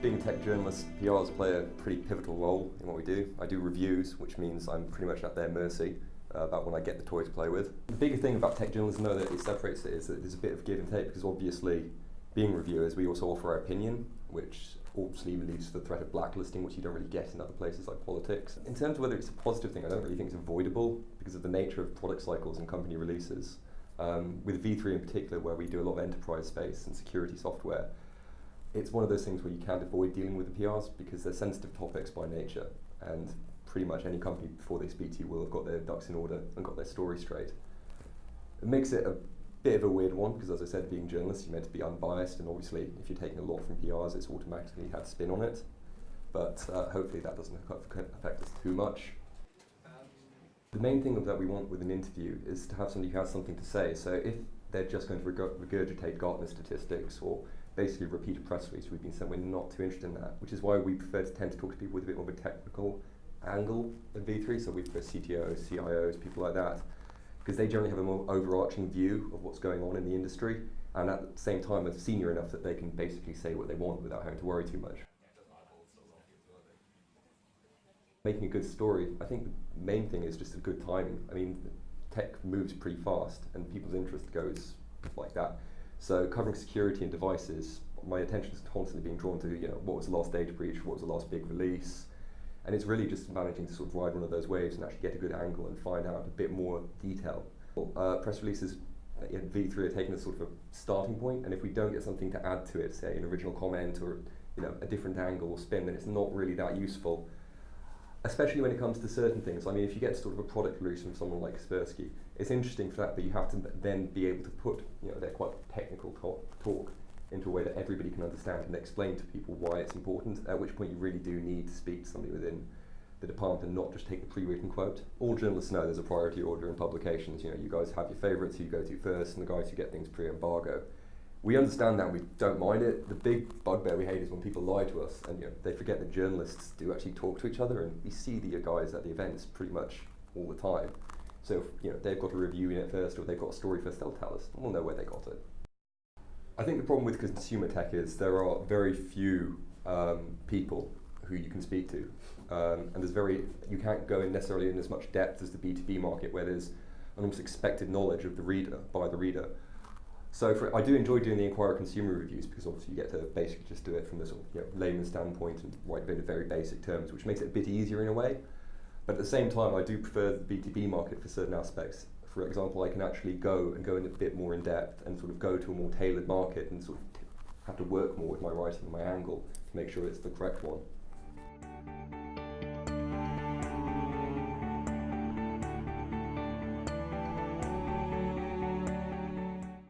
Being a tech journalist, PRs play a pretty pivotal role in what we do. I do reviews, which means I'm pretty much at their mercy about when I get the toy to play with. The bigger thing about tech journalism, though, that it separates it is that there's a bit of give and take, because obviously, being reviewers, we also offer our opinion, which obviously leads to the threat of blacklisting, which you don't really get in other places like politics. In terms of whether it's a positive thing, I don't really think it's avoidable because of the nature of product cycles and company releases. With V3 in particular, where we do a lot of enterprise space and security software, it's one of those things where you can't avoid dealing with the PRs because they're sensitive topics by nature, and pretty much any company before they speak to you will have got their ducks in order and got their story straight. It makes it a bit of a weird one because, as I said, being journalists, you're meant to be unbiased, and obviously if you're taking a lot from PRs, it's automatically had spin on it, but hopefully that doesn't affect us too much. The main thing that we want with an interview is to have somebody who has something to say. So if they're just going to regurgitate Gartner statistics or basically repeat a press release we've been sent, we're not too interested in that, which is why we prefer to tend to talk to people with a bit more of a technical angle at V3. So we prefer CTOs, CIOs, people like that, because they generally have a more overarching view of what's going on in the industry, and at the same time are senior enough that they can basically say what they want without having to worry too much. Making a good story, I think the main thing is just a good timing. I mean, tech moves pretty fast and people's interest goes like that. So covering security and devices, my attention is constantly being drawn to, what was the last data breach, what was the last big release, and it's really just managing to sort of ride one of those waves and actually get a good angle and find out a bit more detail. Press releases in V3 are taking a sort of a starting point, and if we don't get something to add to it, say an original comment or a different angle or spin, then it's not really that useful. Especially when it comes to certain things. I mean, if you get sort of a product release from someone like Kaspersky, it's interesting for that, but you have to then be able to put their quite technical talk into a way that everybody can understand and explain to people why it's important, at which point you really do need to speak to somebody within the department and not just take the pre-written quote. All journalists know there's a priority order in publications. You guys have your favourites who you go to first and the guys who get things pre-embargo. We understand that, we don't mind it. The big bugbear we hate is when people lie to us and they forget that journalists do actually talk to each other, and we see the guys at the events pretty much all the time. So if they've got a review in it first or they've got a story first, they'll tell us and we'll know where they got it. I think the problem with consumer tech is there are very few people who you can speak to, and you can't go in necessarily in as much depth as the B2B market, where there's an almost expected knowledge of the reader by the reader. So I do enjoy doing the Inquirer consumer reviews because obviously you get to basically just do it from the sort of layman's standpoint and write a bit of very basic terms, which makes it a bit easier in a way. But at the same time, I do prefer the B2B market for certain aspects. For example, I can actually go in a bit more in depth and sort of go to a more tailored market and sort of have to work more with my writing and my angle to make sure it's the correct one.